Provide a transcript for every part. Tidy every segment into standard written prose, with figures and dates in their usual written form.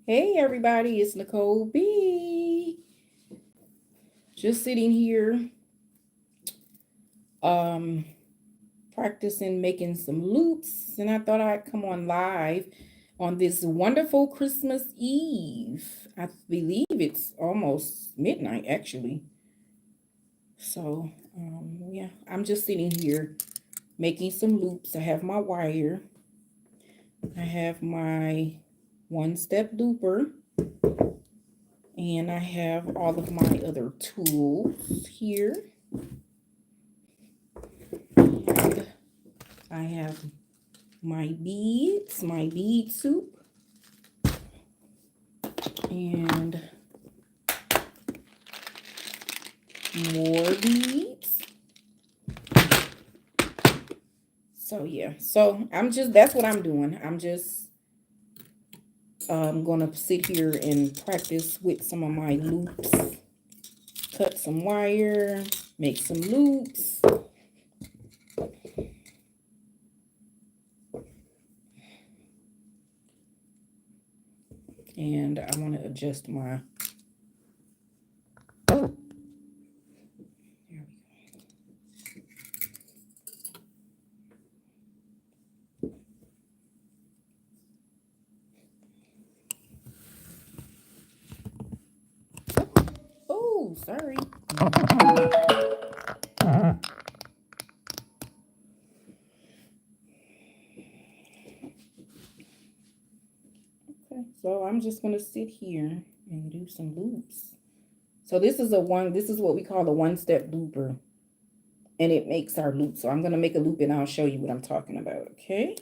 Hey everybody, it's Nicole B. Just sitting here um practicing making some loops, and I thought I'd come on live on this wonderful Christmas Eve. I believe it's almost midnight actually. So, yeah, I'm just sitting here making some loops. I have my wire. I have my one-step looper. And I have all of my other tools here. And I have my beads, my bead soup, and more beads. So yeah, so that's what I'm doing. I'm just gonna sit here and practice with some of my loops, cut some wire, make some loops. And I want to adjust my oh, sorry. Okay, so I'm just going to sit here and do some loops. So this is what we call a one-step looper, and it makes our loop. So I'm going to make a loop and I'll show you what I'm talking about, okay?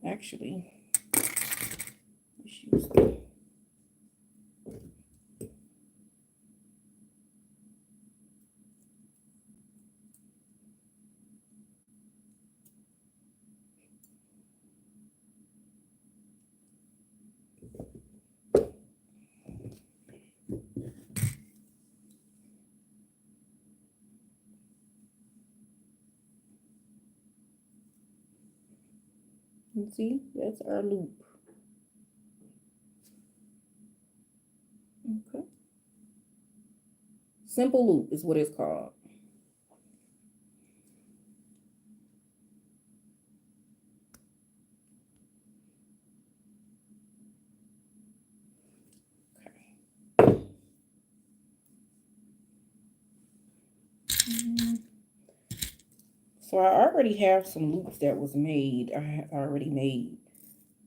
Actually, let's use the you see, that's our loop. Okay. Simple loop is what it's called. So I already have some loops that was made. I already made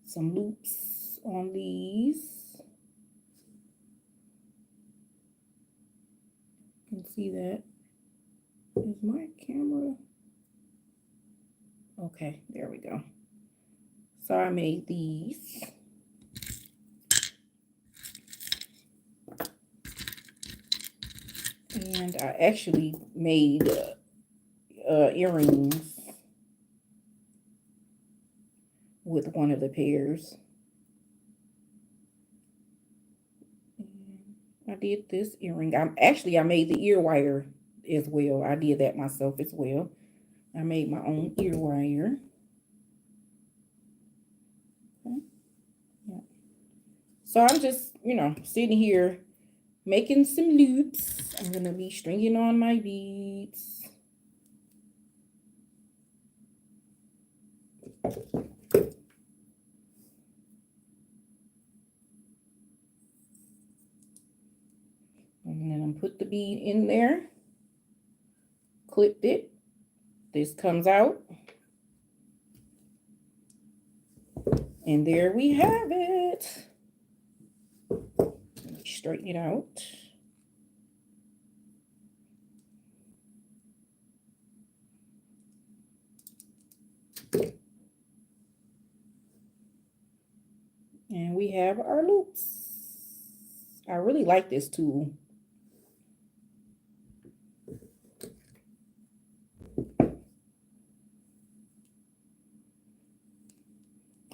some loops on these. You can see that. Is my camera? Okay, there we go. So I made these. And I actually made earrings with one of the pairs. I did this earring. I made the ear wire as well. I did that myself as well. I made my own ear wire. Okay. Yeah. So I'm just, sitting here making some loops. I'm going to be stringing on my beads. And then I put the bead in there, clipped it. This comes out. And there we have it. Let me straighten it out. And we have our loops. I really like this tool.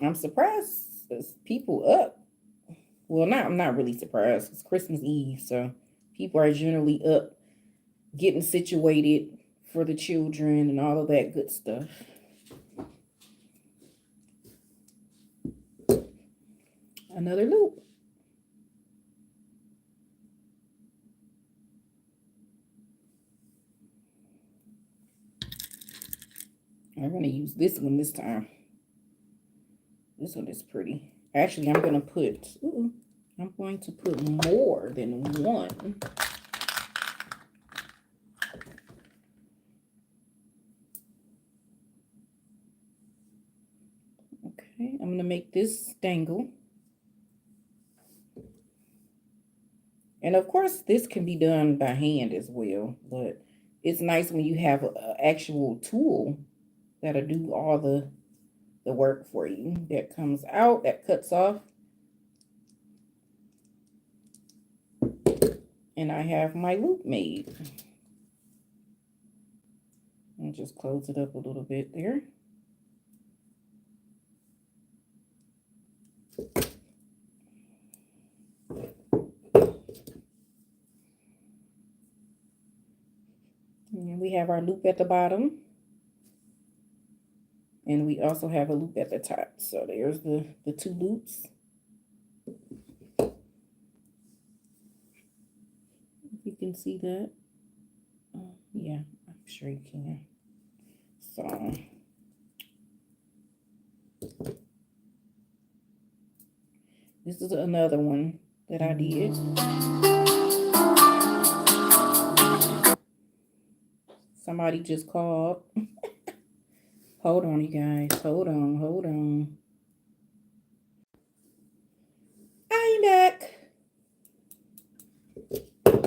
I'm surprised there's people up. Well, I'm not really surprised. It's Christmas Eve, so people are generally up getting situated for the children and all of that good stuff. Another loop. I'm going to use this one this time. This one is pretty. Actually, I'm going to put more than one. Okay, I'm going to make this dangle. And of course, this can be done by hand as well, but it's nice when you have an actual tool that'll do all the work for you. That comes out, that cuts off. And I have my loop made. And just close it up a little bit there. And we have our loop at the bottom. And we also have a loop at the top. So there's the two loops. You can see that. Yeah, I'm sure you can. So this is another one that I did. Somebody just called. Hold on, you guys. Hold on. I'm back.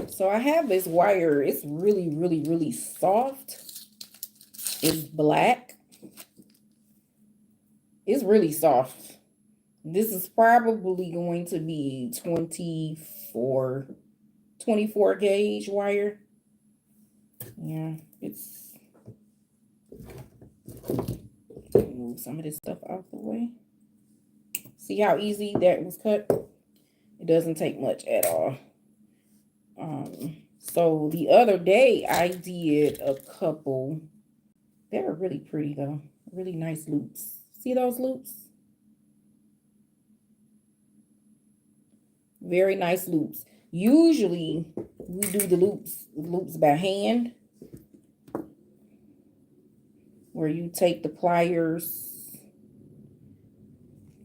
So I have this wire. It's really soft. It's black. It's really soft. This is probably going to be 24 gauge wire. Yeah, it's... Move some of this stuff out the way. See how easy that was cut? It doesn't take much at all. So the other day I did a couple. They were really pretty though. Really nice loops. See those loops? Very nice loops. Usually we do the loops by hand, where you take the pliers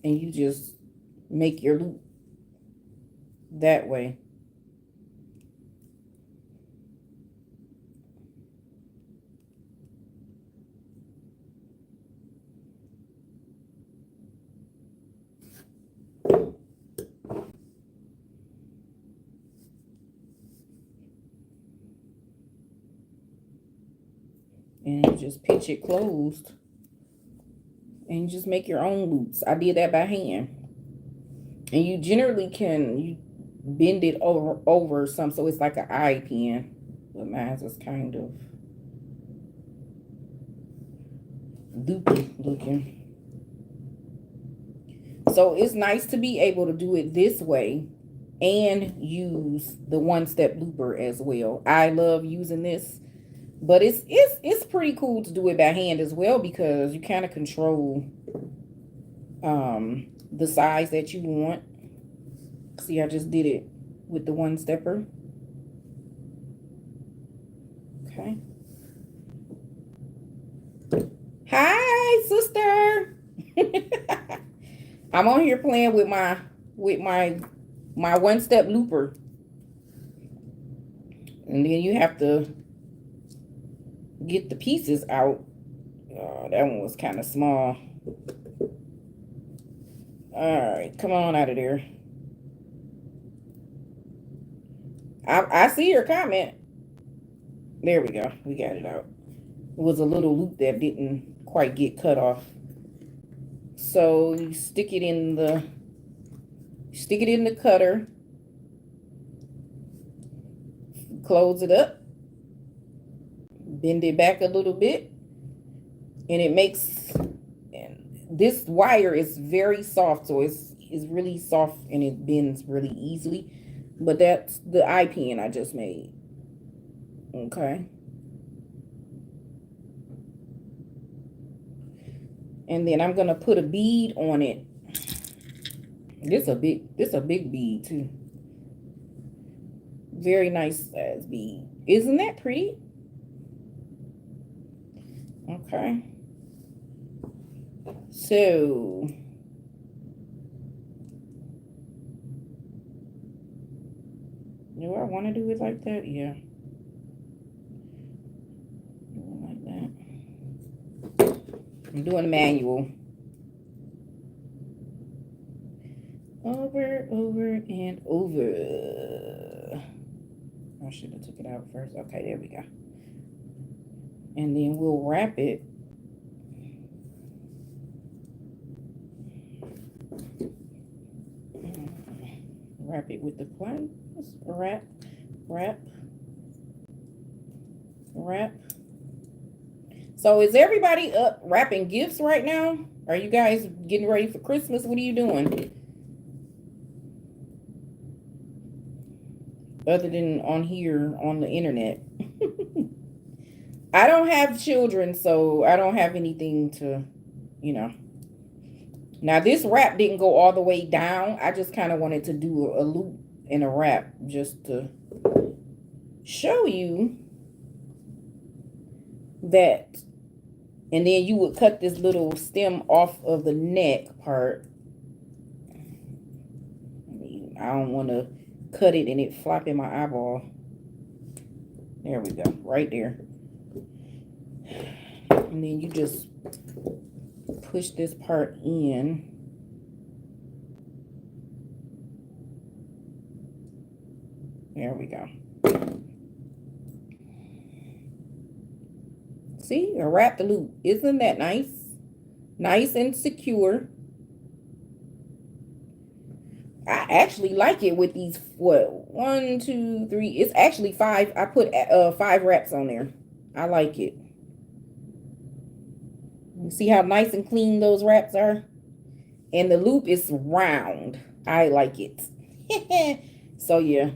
and you just make your loop that way. And you just pinch it closed. And you just make your own loops. I did that by hand. And you generally can bend it over some, so it's like an eye pin. But mine was kind of loopy looking. So it's nice to be able to do it this way and use the one-step looper as well. I love using this, but it's pretty cool to do it by hand as well, because you kind of control the size that you want. See, I just did it with the one stepper. Okay. Hi, sister. I'm on here playing with my one-step looper. And then you have to get the pieces out. That one was kind of small. All right, come on out of there. I see your comment. There we go. We got it out. It was a little loop that didn't quite get cut off. So you stick it in the cutter. Close it up. Bend it back a little bit. And it makes, and this wire is very soft, so it's really soft and it bends really easily. But that's the eye pin I just made. Okay. And then I'm gonna put a bead on it. This a big bead too. Very nice size bead. Isn't that pretty? Okay. So do I want to do it like that? Yeah. Do it like that. I'm doing manual. Over, and over. I should have took it out first. Okay, there we go. And then we'll wrap it. Wrap it with the plate. Wrap, wrap, wrap. So is everybody up wrapping gifts right now? Are you guys getting ready for Christmas? What are you doing? Other than on here on the internet. I don't have children, so I don't have anything to, you know. Now this wrap didn't go all the way down. I just kind of wanted to do a loop and a wrap just to show you that. And then you would cut this little stem off of the neck part. I don't want to cut it and it flop in my eyeball. There we go, right there. And then you just push this part in. There we go. See, I wrapped the loop. Isn't that nice? Nice and secure. I actually like it with these, what, 1, 2, 3. It's actually 5. I put 5 wraps on there. I like it. You see how nice and clean those wraps are? And the loop is round. I like it. So yeah,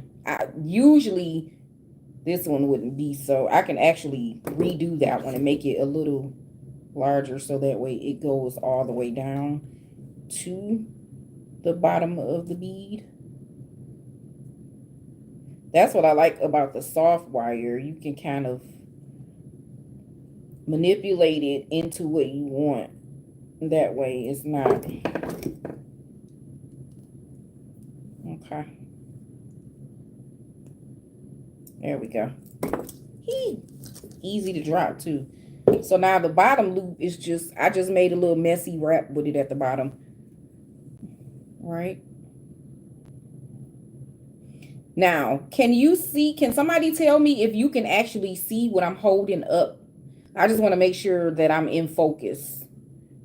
usually this one wouldn't be, so I can actually redo that one and make it a little larger so that way it goes all the way down to the bottom of the bead. That's what I like about the soft wire. You can kind of manipulate it into what you want. That way it's not. Okay. There we go. Easy to drop too. So now the bottom loop is just, I just made a little messy wrap with it at the bottom. Right. Now, can you see, can somebody tell me if you can actually see what I'm holding up? I just want to make sure that I'm in focus,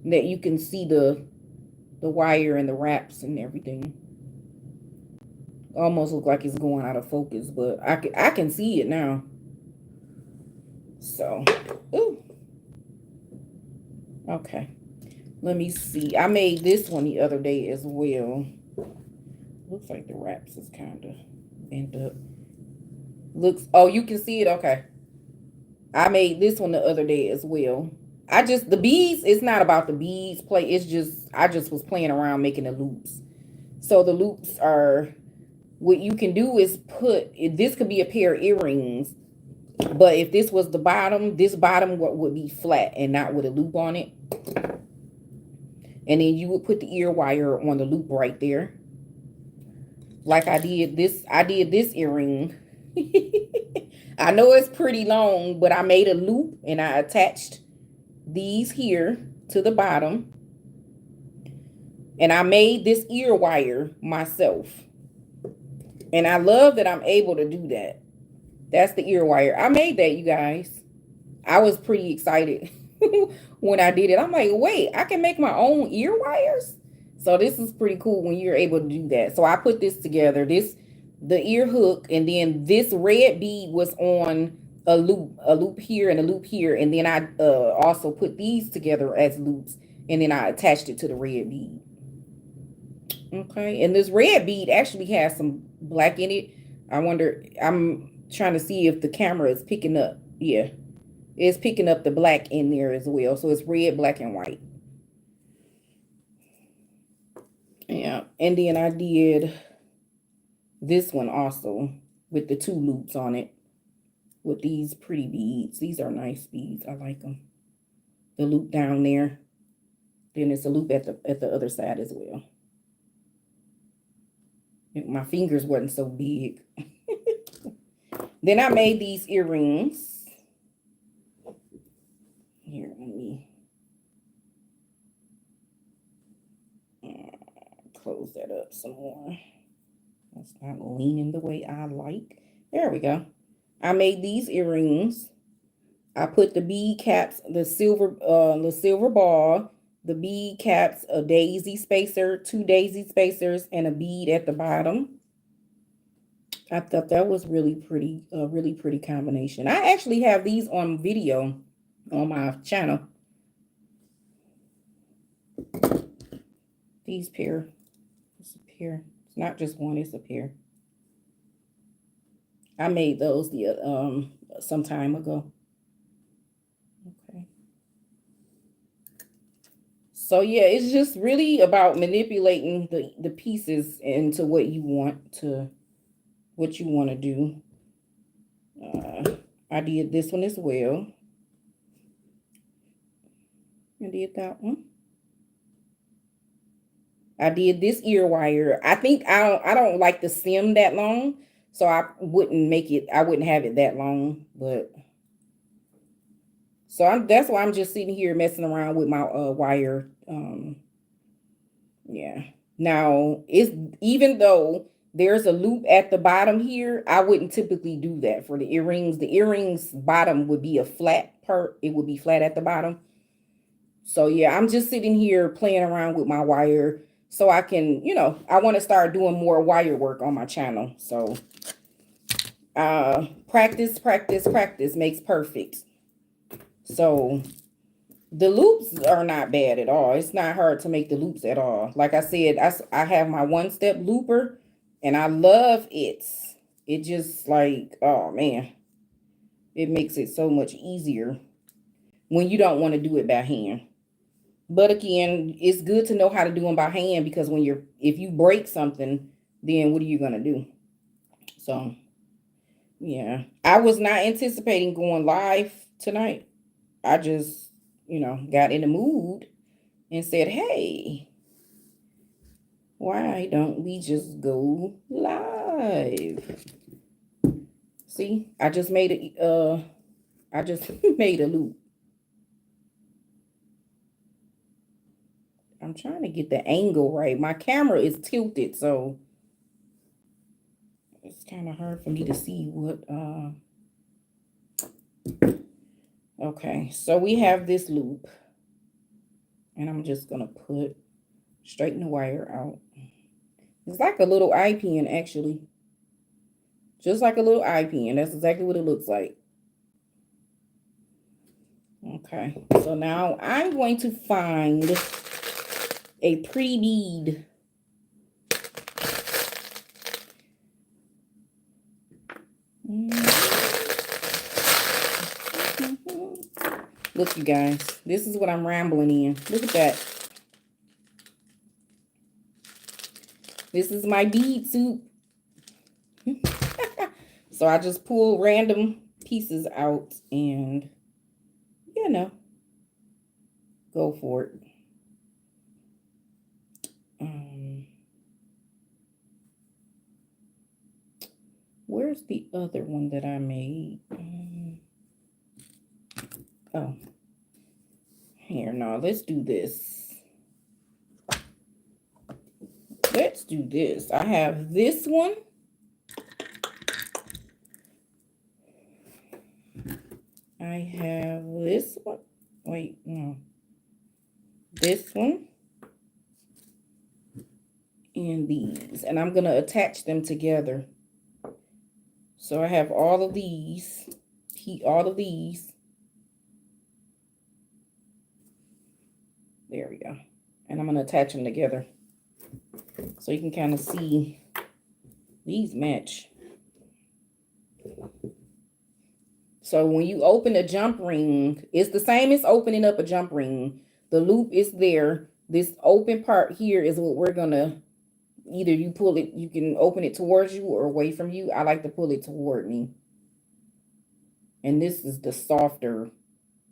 that you can see the wire and the wraps and everything. Almost look like it's going out of focus, but I can see it now. So, ooh. Okay. Let me see. I made this one the other day as well. Looks like the wraps is kind of bent up. Looks, oh, you can see it? Okay. I made this one the other day as well. The beads, it's not about the beads play. It's just, I just was playing around making the loops. So the loops are, what you can do is put, this could be a pair of earrings. But if this was the bottom, this bottom would be flat and not with a loop on it. And then you would put the ear wire on the loop right there. Like I did this earring. I know it's pretty long, but I made a loop and I attached these here to the bottom. And I made this ear wire myself. And I love that I'm able to do that. That's the ear wire. I made that, you guys. I was pretty excited when I did it. I'm like, wait, I can make my own ear wires? So this is pretty cool when you're able to do that. So I put this together. The ear hook, and then this red bead was on a loop here and a loop here. And then I also put these together as loops. And then I attached it to the red bead. Okay, and this red bead actually has some black in it. I wonder, I'm trying to see if the camera is picking up. Yeah, it's picking up the black in there as well. So it's red, black, and white. Yeah, and then I did this one also with the 2 loops on it with these pretty beads. These are nice beads. I like them. The loop down there. Then it's a loop at the other side as well. My fingers wasn't so big. Then I made these earrings. Here, let me close that up some more. That's not leaning the way I like. There we go. I made these earrings. I put the bead caps, the silver ball, the bead caps, a daisy spacer, 2 daisy spacers, and a bead at the bottom. I thought that was really pretty combination. I actually have these on video on my channel. These pair. It's a pair. It's not just one, it's a pair. I made those some time ago. Okay. So yeah, it's just really about manipulating the pieces into what you want to do. I did this one as well. I did that one. I did this ear wire. I think I don't like the stem that long, so I wouldn't have it that long, but so that's why I'm just sitting here messing around with my wire. Yeah. Now, even though there's a loop at the bottom here, I wouldn't typically do that for the earrings. The earrings bottom would be a flat part. It would be flat at the bottom. So yeah, I'm just sitting here playing around with my wire so I can, I want to start doing more wire work on my channel. So practice makes perfect. So the loops are not bad at all. It's not hard to make the loops at all. Like I said, I have my one-step looper and I love it. It just like, oh man, it makes it so much easier when you don't want to do it by hand. But again, it's good to know how to do them by hand because if you break something, then what are you going to do? So, yeah. I was not anticipating going live tonight. I just, got in the mood and said, hey, why don't we just go live? See, I just made made a loop. I'm trying to get the angle right. My camera is tilted, so it's kind of hard for me to see what, okay, so we have this loop, and I'm just going to straighten the wire out. It's like a little eye pin, actually. Just like a little eye pin. That's exactly what it looks like. Okay, so now I'm going to find a pretty bead. Look, you guys, this is what I'm rambling in. Look at that. This is my bead soup. So I just pull random pieces out and, go for it. Where's the other one that I made? Oh, here, no, let's do this. Let's do this. I have this one. I have this one. Wait, no. This one. And these. And I'm going to attach them together. So I have all of these. There we go. And I'm going to attach them together. So you can kind of see these match. So when you open a jump ring, it's the same as opening up a jump ring. The loop is there. This open part here is what we're going to, either you pull it, you can open it towards you or away from you. I like to pull it toward me. And this is the softer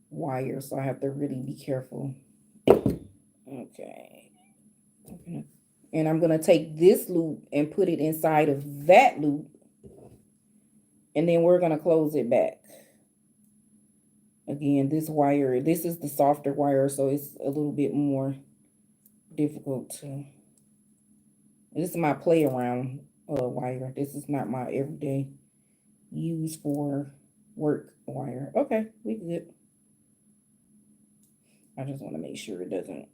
wire, so I have to really be careful. Okay. And I'm going to take this loop and put it inside of that loop. And then we're going to close it back. Again, this wire, this is the softer wire, so it's a little bit more difficult to... This is my play around wire. This is not my everyday use for work wire. Okay, we good. I just want to make sure it doesn't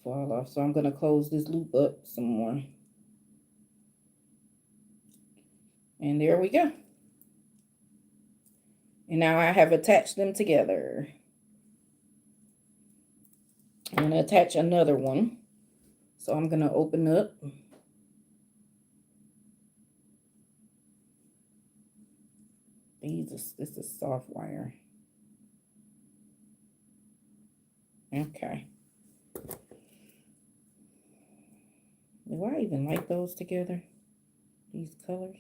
fall off. So I'm going to close this loop up some more. And there we go. And now I have attached them together. I'm going to attach another one. So I'm going to open up. This is soft wire. Okay. Do I even like those together? These colors?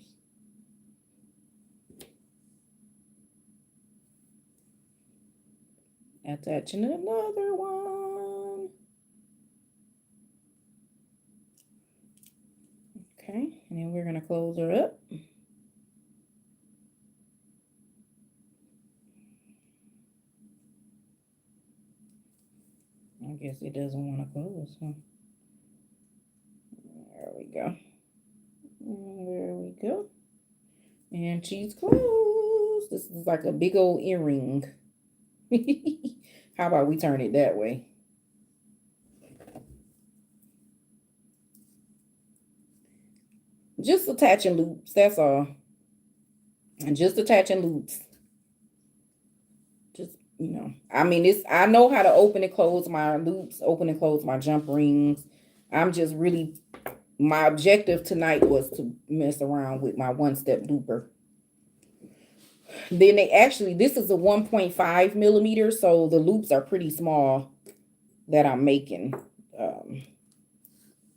Attaching another one. Okay, and then we're going to close her up. I guess it doesn't want to close, huh? There we go. There we go. And she's closed. This is like a big old earring. How about we turn it that way? Just attaching loops, that's all. And just attaching loops. Just, you know, I mean, I know how to open and close my loops, open and close my jump rings. I'm just really, my objective tonight was to mess around with my one-step looper. Then this is a 1.5 millimeter, so the loops are pretty small that I'm making.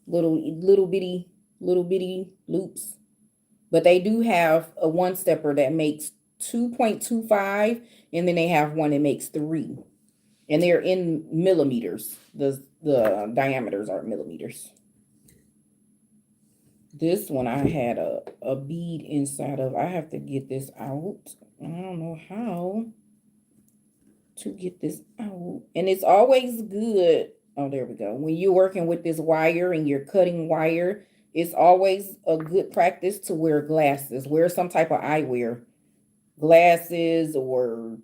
Little bitty loops. But they do have a one-stepper that makes 2.25, and then they have one that makes 3. And they're in millimeters. The diameters are millimeters. This one I had a bead inside of. I have to get this out. I don't know how to get this out. And it's always good. Oh, there we go. When you're working with this wire and you're cutting wire, it's always a good practice to wear glasses. Wear some type of eyewear. Glasses or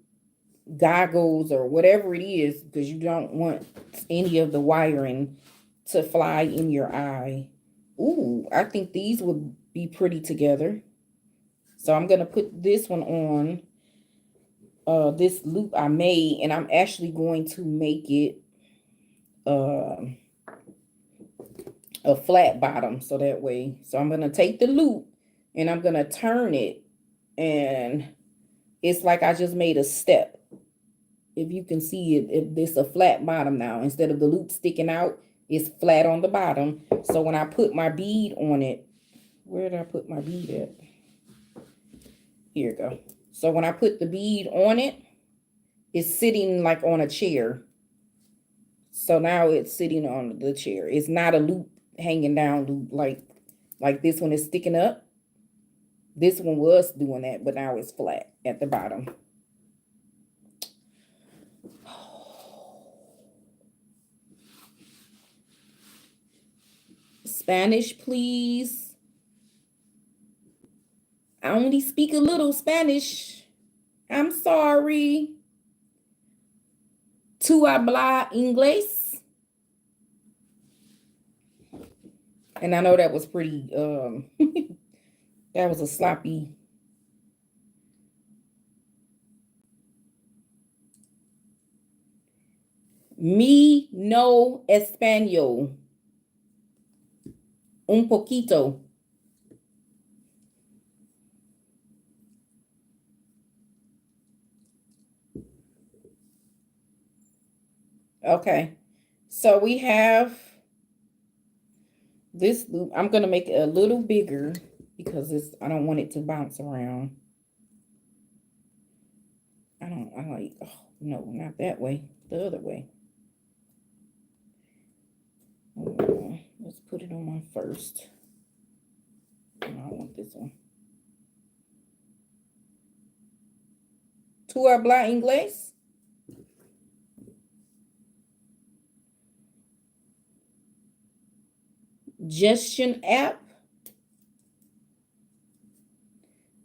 goggles or whatever it is, because you don't want any of the wiring to fly in your eye. Ooh, I think these would be pretty together. So I'm going to put this one on this loop I made, and I'm actually going to make it a flat bottom, so that way. So I'm going to take the loop and I'm going to turn it, and it's like I just made a step. If you can see it, if it's a flat bottom now, instead of the loop sticking out, it's flat on the bottom. So when I put my bead on it, where did I put my bead at? Here you go. So when I put the bead on it, it's sitting like on a chair. So now it's sitting on the chair. It's not a loop hanging down loop like this one is sticking up. This one was doing that, but now it's flat at the bottom. Spanish, please. I only speak a little Spanish. I'm sorry. Tu habla inglés? And I know that was pretty, that was a sloppy. Me no español. Un poquito. Okay. So we have this loop. I'm going to make it a little bigger because I don't want it to bounce around. I like, oh, no, not that way. The other way. put it on one first. I want this one. ¿Tú hablas inglés? Gestion app.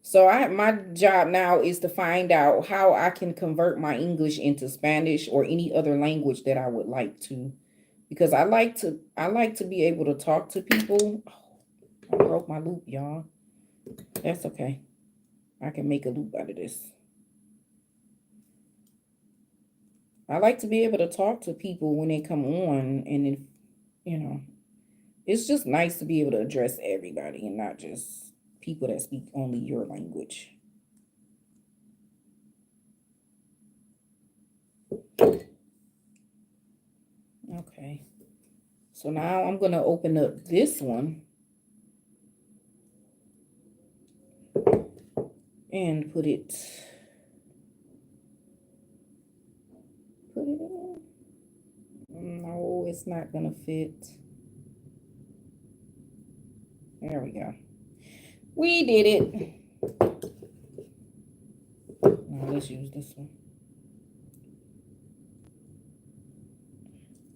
So my job now is to find out how I can convert my English into Spanish or any other language that I would like to, because I like to be able to talk to people. Oh, I broke my loop, y'all. That's okay. I can make a loop out of this. I like to be able to talk to people when they come on, and if, you know, it's just nice to be able to address everybody and not just people that speak only your language. Okay. So now I'm going to open up this one and put it in. No, it's not going to fit. There we go. We did it. Now let's use this one.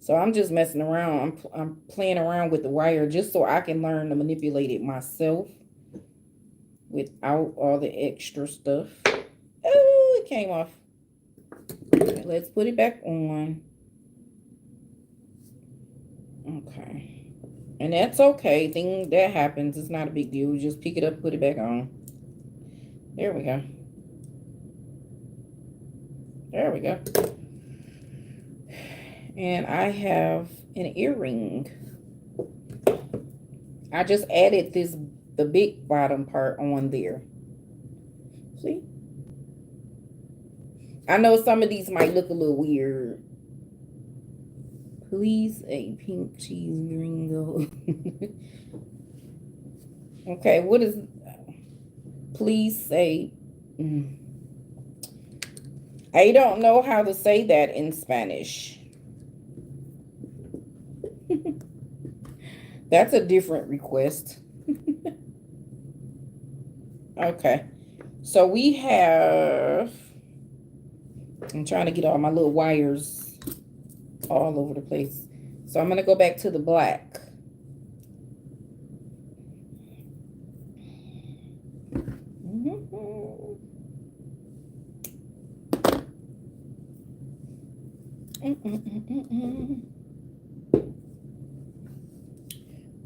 So I'm just messing around. I'm playing around with the wire just so I can learn to manipulate it myself without all the extra stuff. Oh, it came off. Okay, let's put it back on. Okay. And that's okay. Thing that happens. It's not a big deal. Just pick it up, put it back on. There we go. There we go. And I have an earring. I just added the big bottom part on there. See? I know some of these might look a little weird. Please, a pink cheese gringo. Okay, what is... Please say... I don't know how to say that in Spanish. That's a different request. Okay. So we have... I'm trying to get all my little wires all over the place. So I'm going to go back to the black.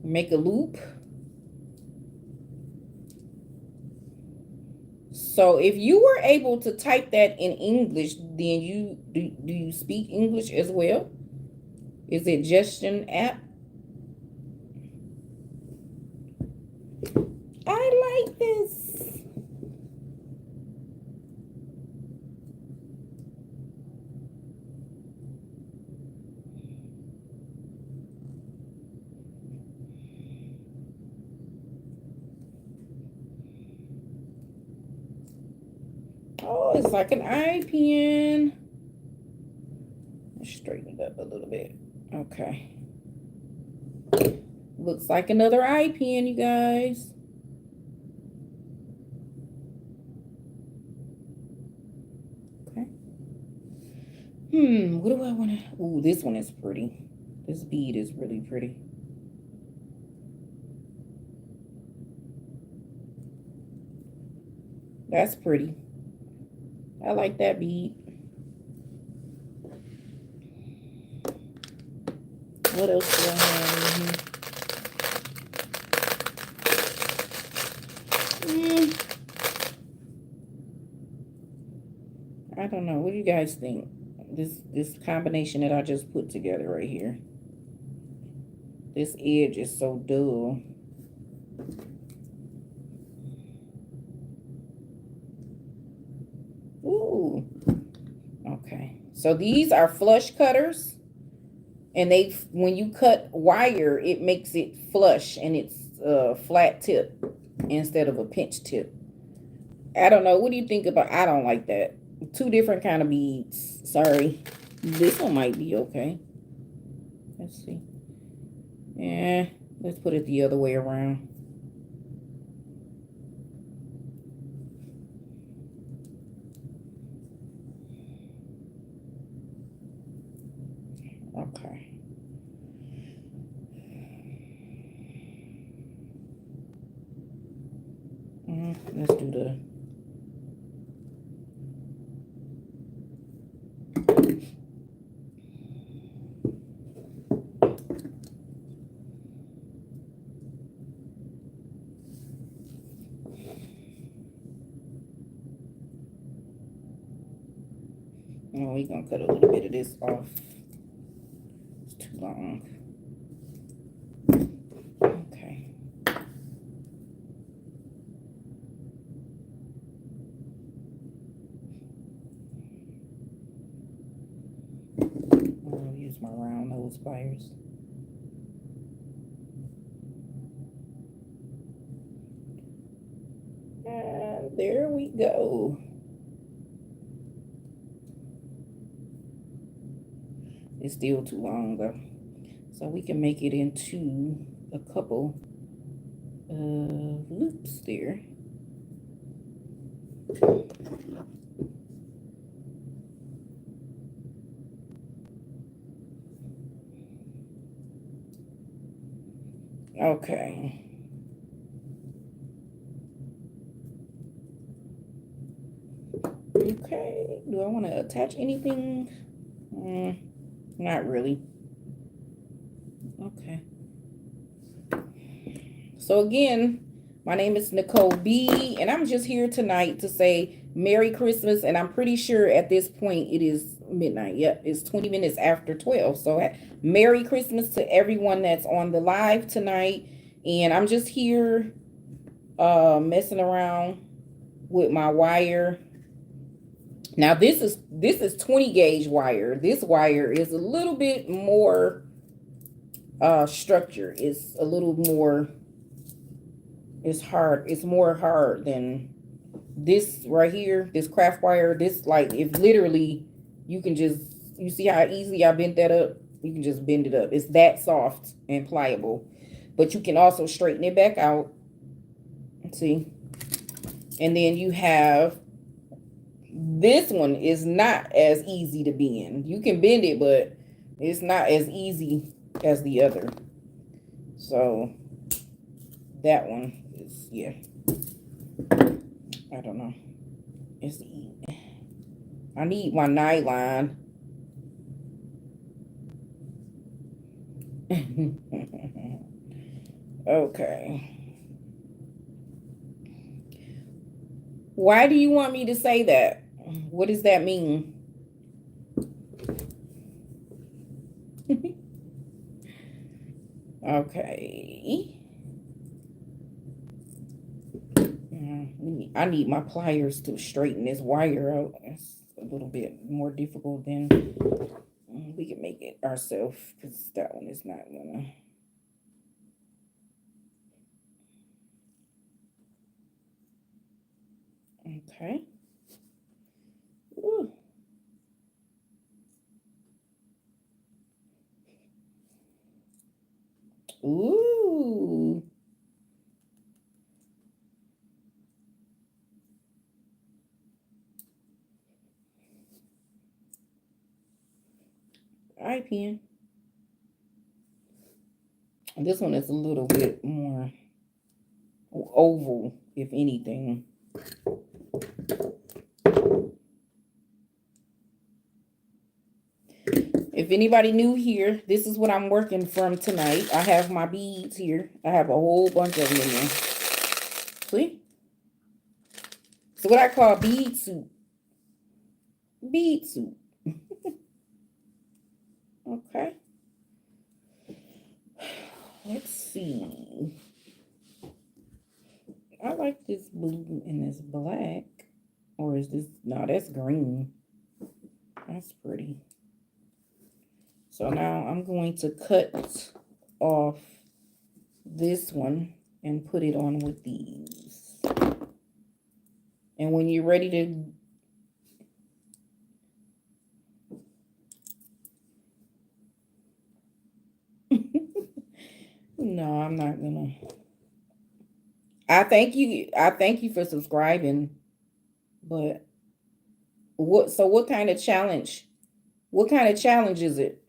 Make a loop. So if you were able to type that in English, then do you speak English as well? Is it Gestion app? I like this. Oh, it's like an eye pen. Let's straighten it up a little bit. Okay. Looks like another eye pen, you guys. Okay. What do I want to... Ooh, this one is pretty. This bead is really pretty. That's pretty. I like that bead. What else do I have in here? I don't know. What do you guys think? This combination that I just put together right here. This edge is so dull. Ooh. Okay. So these are flush cutters. And when you cut wire, it makes it flush and it's a flat tip instead of a pinch tip. I don't know. What do you think about? I don't like that. Two different kind of beads. Sorry. This one might be okay. Let's see. Yeah, Let's put it the other way around. Okay. Let's do the... Oh, we're gonna cut a little bit of this off. It's too long. Okay. I'll use my round nose pliers. And there we go. It's still too long though. So we can make it into a couple of loops there. Okay. Okay. Do I want to attach anything? Not really. Okay. So again, my name is Nicole B, and I'm just here tonight to say Merry Christmas. And I'm pretty sure at this point it is midnight. Yep, it's 20 minutes after 12. So Merry Christmas to everyone that's on the live tonight. And I'm just here messing around with my wire. Now this is 20 gauge wire. This wire is a little bit more structured. It's a little more... It's hard. It's more hard than this right here. This craft wire. This, like, if literally you can just... You see how easy I bent that up? You can just bend it up. It's that soft and pliable. But you can also straighten it back out. See? And then you have... This one is not as easy to bend. You can bend it, but it's not as easy as the other. So that one is, yeah, I don't know. It's I need my nylon. Okay. Why do you want me to say that? What does that mean? Okay. I need my pliers to straighten this wire out. It's a little bit more difficult than we can make it ourselves, because that one is not gonna... Okay. Ooh. Ooh. Eye pen. This one is a little bit more oval, if anything. If anybody new here, this is what I'm working from tonight. I have my beads here. I have a whole bunch of them in there. See? So what I call bead soup. Bead soup. Okay. Let's see. I like this blue and this black. Or is this... No, that's green. That's pretty. So now I'm going to cut off this one and put it on with these. And when you're ready to... No, I'm not gonna. I thank you. I thank you for subscribing. But what? So what kind of challenge? What kind of challenge is it?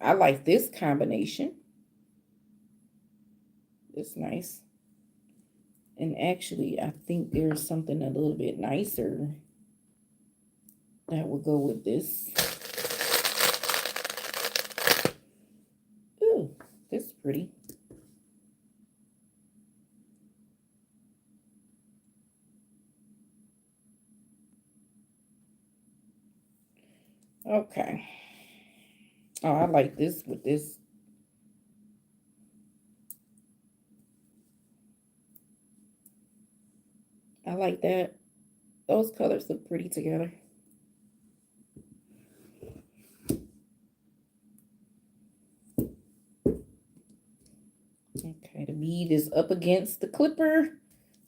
I like this combination. It's nice. And actually, I think there's something a little bit nicer that will go with this. Ooh, this is pretty. Okay. Oh, I like this with this. I like that. Those colors look pretty together. Okay, the bead is up against the clipper.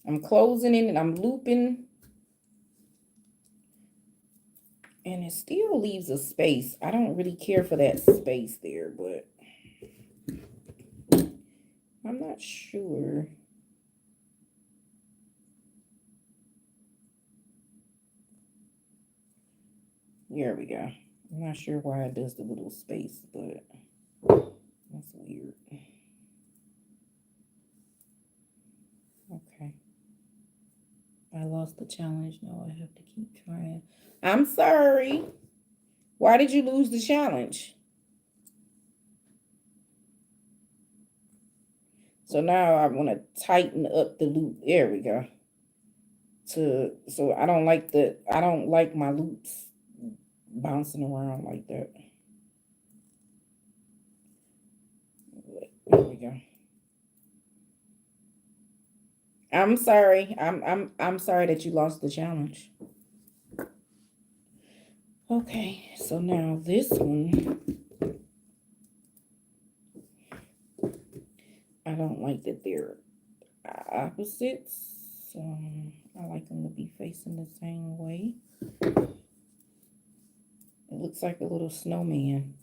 I'm closing it and I'm looping. And it still leaves a space. I don't really care for that space there, but I'm not sure. There we go. I'm not sure why it does the little space, but that's weird. Okay. I lost the challenge. No, I have to keep trying. I'm sorry. Why did you lose the challenge? So now I want to tighten up the loop. There we go. So I don't like my loops bouncing around like that. There we go. I'm sorry. I'm sorry that you lost the challenge. Okay, so now this one, I don't like that they're opposites. I like them to be facing the same way. It looks like a little snowman.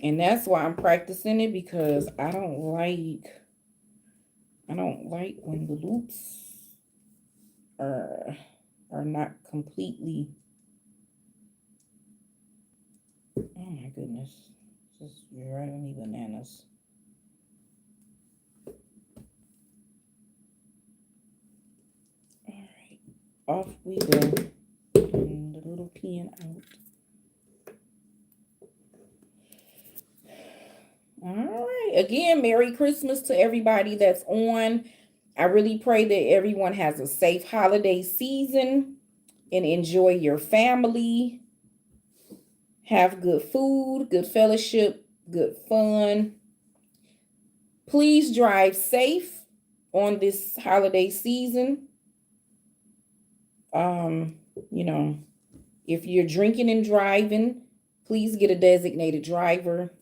And that's why I'm practicing it, because I don't like when the loops are not completely. Oh my goodness. This is driving me bananas. All right. Off we go. And the little pin out. All right. Again, Merry Christmas to everybody that's on. I really pray that everyone has a safe holiday season and enjoy your family. Have good food, good fellowship, good fun. Please drive safe on this holiday season. You know, if you're drinking and driving, please get a designated driver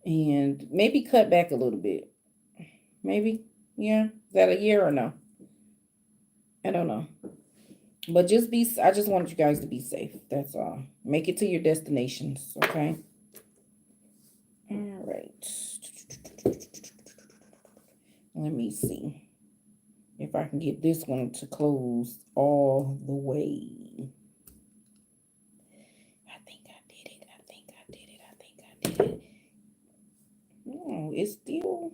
and maybe cut back a little bit. Maybe, yeah. Is that a year or no? I don't know. But I just wanted you guys to be safe. That's all. Make it to your destinations, okay? All right. Let me see if I can get this one to close all the way. I think I did it. I think I did it. I think I did it. No, it's still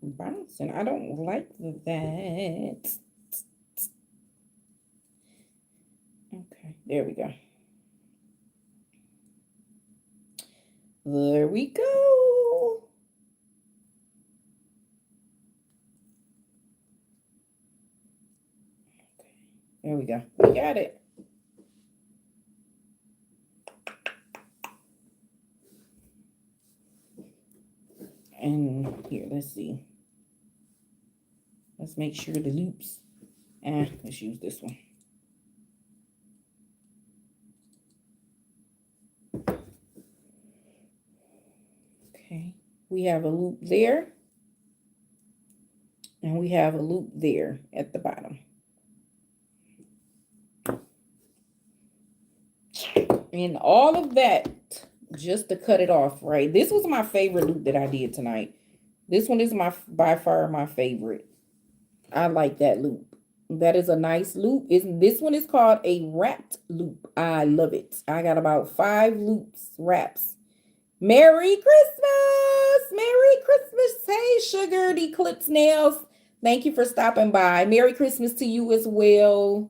bouncing. I don't like that. Okay, there we go. There we go. Okay, there we go. We got it. And here, let's see. Let's make sure the loops. Let's use this one. We have a loop there. And we have a loop there at the bottom. And all of that just to cut it off, right? This was my favorite loop that I did tonight. This one is by far my favorite. I like that loop. That is a nice loop. This one is called a wrapped loop. I love it. I got about 5 loops, wraps. Merry Christmas! Merry Christmas! Hey, Sugar, the Eclipse Nails. Thank you for stopping by. Merry Christmas to you as well.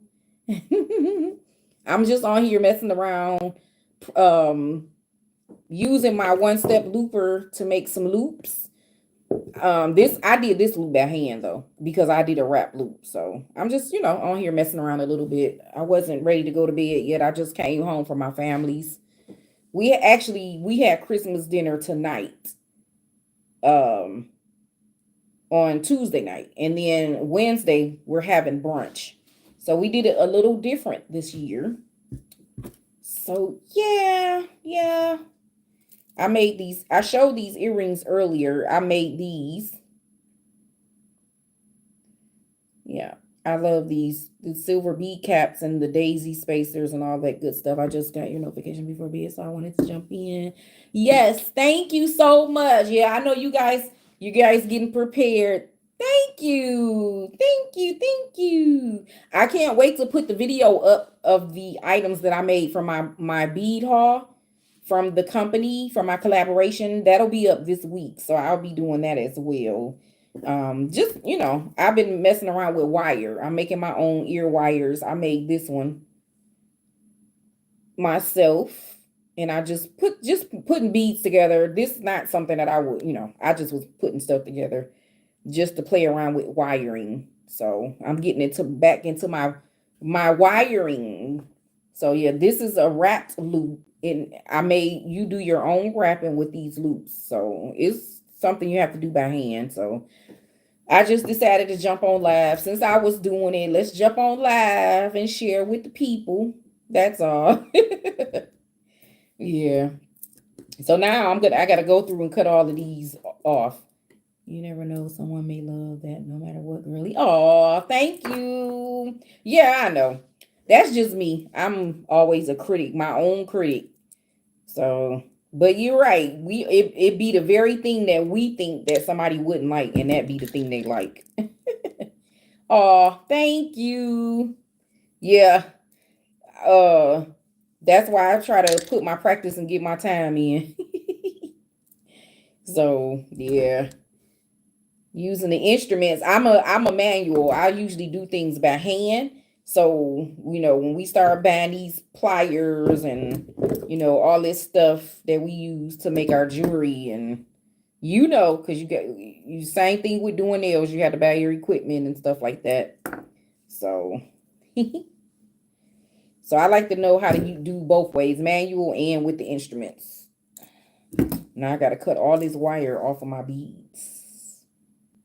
I'm just on here messing around, using my one-step looper to make some loops. I did this loop by hand though, because I did a wrap loop. So I'm just, on here messing around a little bit. I wasn't ready to go to bed yet. I just came home from my family's. We had Christmas dinner tonight, on Tuesday night, and then Wednesday we're having brunch. So we did it a little different this year. So yeah. I made these. I showed these earrings earlier. I made these. Yeah, I love these. The silver bead caps and the daisy spacers and all that good stuff. I just got your notification before bed, so I wanted to jump in. Yes, thank you so much. Yeah, I know you guys getting prepared. Thank you. Thank you. I can't wait to put the video up of the items that I made from my bead haul from the company, from my collaboration. That'll be up this week, so I'll be doing that as well. Just, I've been messing around with wire. I'm making my own ear wires. I made this one myself, and I just putting beads together. This is not something that I would, I just was putting stuff together just to play around with wiring. So I'm getting back into my wiring. So yeah, this is a wrapped loop, and I made you do your own wrapping with these loops. So it's something you have to do by hand. So I just decided to jump on live. Since I was doing it, let's jump on live and share with the people. That's all. Yeah. So now I gotta go through and cut all of these off. You never know, someone may love that no matter what, girly. Oh, thank you. Yeah, I know. That's just me. I'm always a critic, my own critic. So, but you're right. It be the very thing that we think that somebody wouldn't like, and that be the thing they like. Oh, thank you. Yeah. That's why I try to put my practice and get my time in. So yeah. Using the instruments. I'm a manual. I usually do things by hand. So, when we start buying these pliers and, all this stuff that we use to make our jewelry, and, because you same thing with doing nails. You have to buy your equipment and stuff like that. So, so I like to know how to do both ways, manual and with the instruments. Now I got to cut all this wire off of my beads.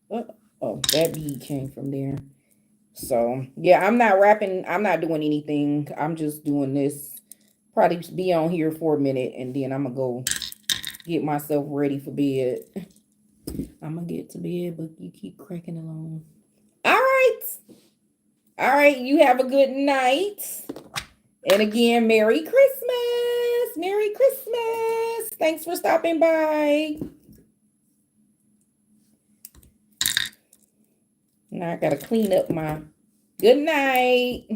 Oh, that bead came from there. So, yeah, I'm not wrapping. I'm not doing anything. I'm just doing this. Probably be on here for a minute, and then I'm going to go get myself ready for bed. I'm going to get to bed, but you keep cracking along. All right. All right. You have a good night. And again, Merry Christmas. Merry Christmas. Thanks for stopping by. Now I got to clean up my good night.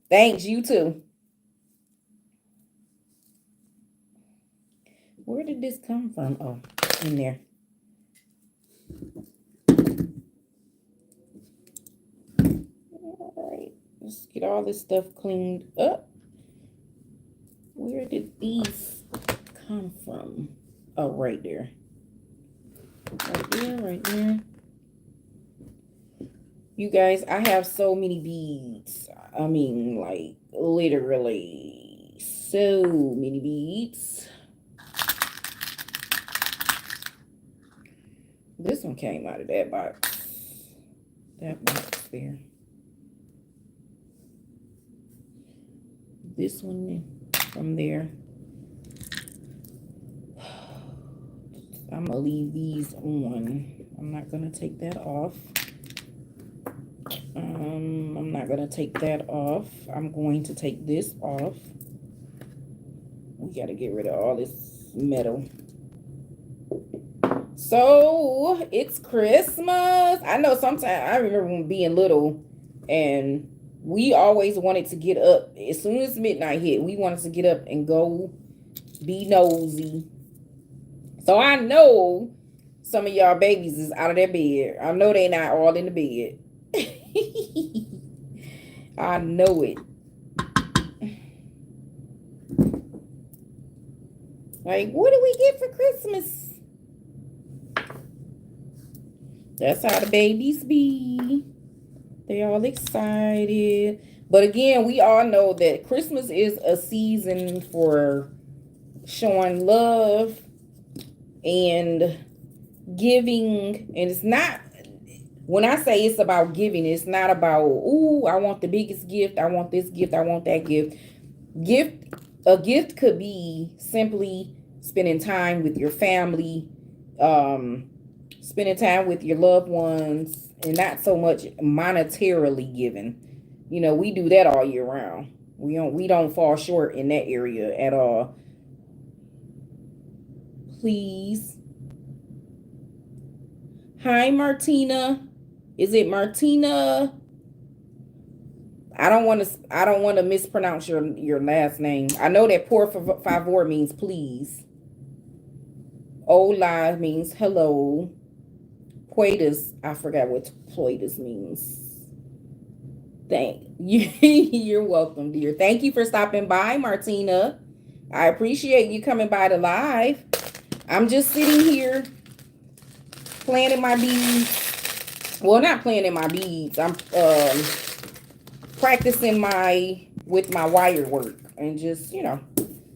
Thanks, you too. Where did this come from? Oh, in there. All right. Let's get all this stuff cleaned up. Where did these come from? Oh, right there. Right there. You guys, I have so many beads. I mean, like, literally so many beads. This one came out of that box. That box there. This one from there. I'm gonna leave these on. I'm not gonna take that off. I'm not gonna take that off. I'm going to take this off. We gotta get rid of all this metal. So it's Christmas. I know sometimes I remember when being little and we always wanted to get up as soon as midnight hit. We wanted to get up and go be nosy. So I know some of y'all babies is out of their bed. I know they not all in the bed. I know it. Like, what do we get for Christmas? That's how the babies be. They all excited. But again, we all know that Christmas is a season for showing love and giving. And it's not, when I say it's about giving, it's not about, ooh, I want the biggest gift. I want this gift. I want that gift. A gift could be simply spending time with your family, spending time with your loved ones, and not so much monetarily giving. You know, we do that all year round. We don't fall short in that area at all. Please. Hi, Martina. Is it Martina? I don't want to mispronounce your last name. I know that por favor means please. Hola means hello. Puedes, I forgot what puedes means. Thank you. You're welcome, dear. Thank you for stopping by, Martina. I appreciate you coming by the live. I'm just sitting here planning my beads. Well, not planning my beads. I'm practicing with my wire work and just, you know,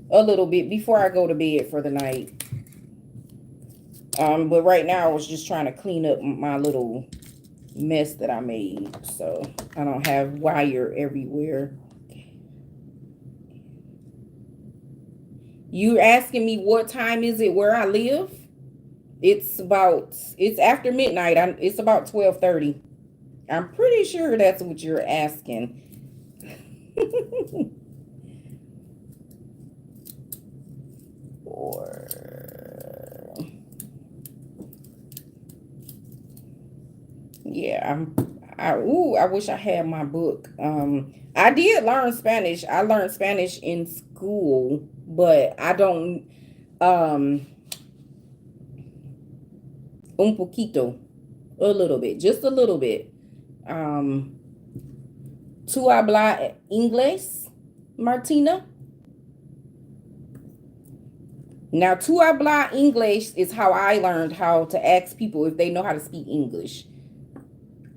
a little bit before I go to bed for the night. But right now I was just trying to clean up my little mess that I made so I don't have wire everywhere. You asking me what time is it where I live? It's after midnight. It's about 12:30. I'm pretty sure that's what you're asking. Or yeah, I wish I had my book. I did learn Spanish. I learned Spanish in school, but I don't un poquito, a little bit, just a little bit. ¿Tú hablas inglés, Martina? Now, tú hablas English is how I learned how to ask people if they know how to speak English.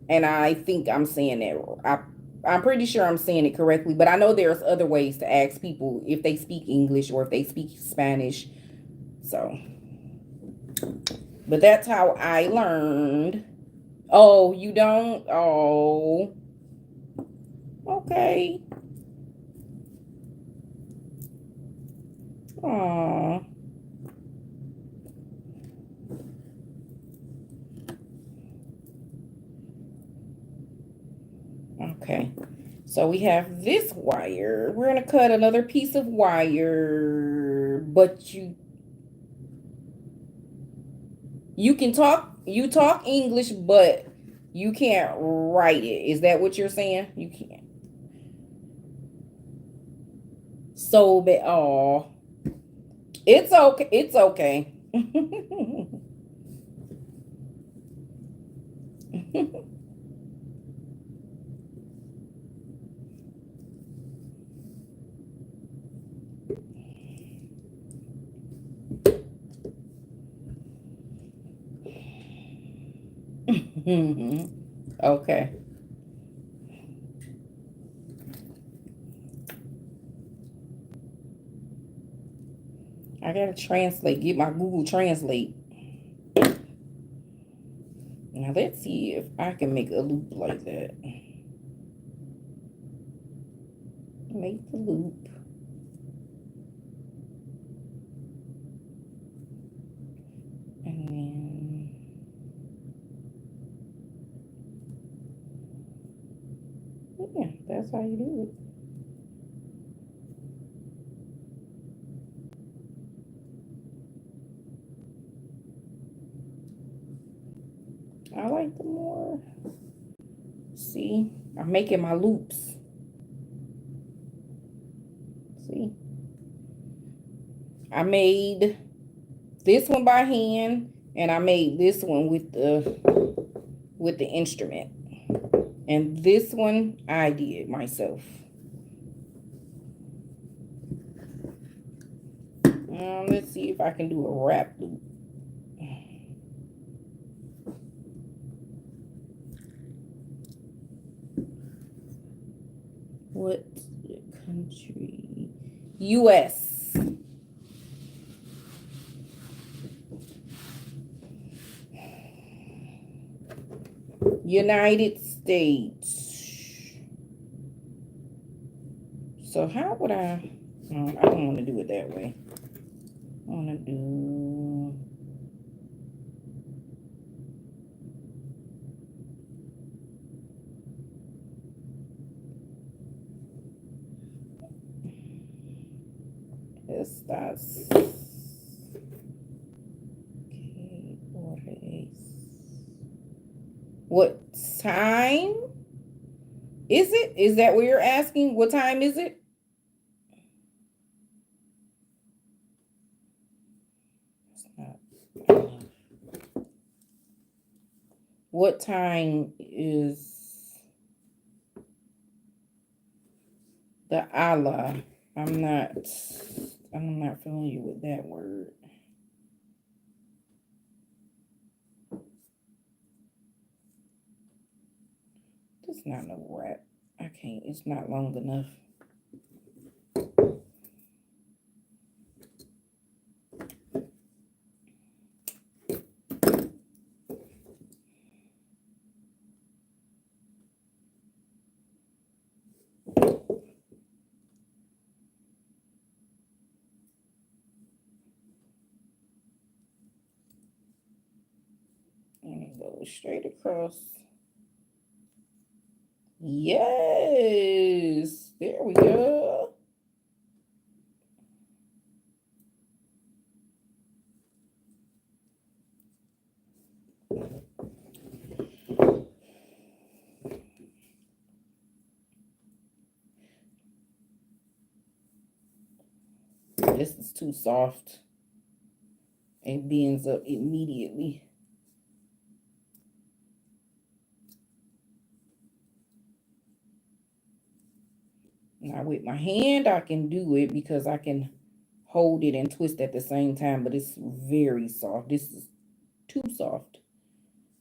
And I think I'm saying that. I'm pretty sure I'm saying it correctly, but I know there's other ways to ask people if they speak English or if they speak Spanish. So, but that's how I learned. Oh, you don't? Oh, okay. Aww. Okay, so we have this wire. We're going to cut another piece of wire, but you can talk English, but you can't write it. Is that what you're saying? You can't. So bad. Oh, it's okay. It's okay. Okay. I gotta translate. Get my Google Translate. Now let's see if I can make a loop like that. Make the loop. And that's how you do it. I like the more. See, I'm making my loops. See, I made this one by hand, and I made this one with the instrument, and this one I did myself. Let's see if I can do a wrap loop. What country? U.S. United States. So how would I don't want to do it that way. I want to do estas. What time is it? Is that what you're asking? What time is it? It's not. What time is the Allah? I'm not familiar with that word. It's not no rap. I can't. It's not long enough. And it goes straight across. Yes. There we go. This is too soft. It bends up immediately. Now with my hand, I can do it because I can hold it and twist at the same time, but it's very soft. This is too soft.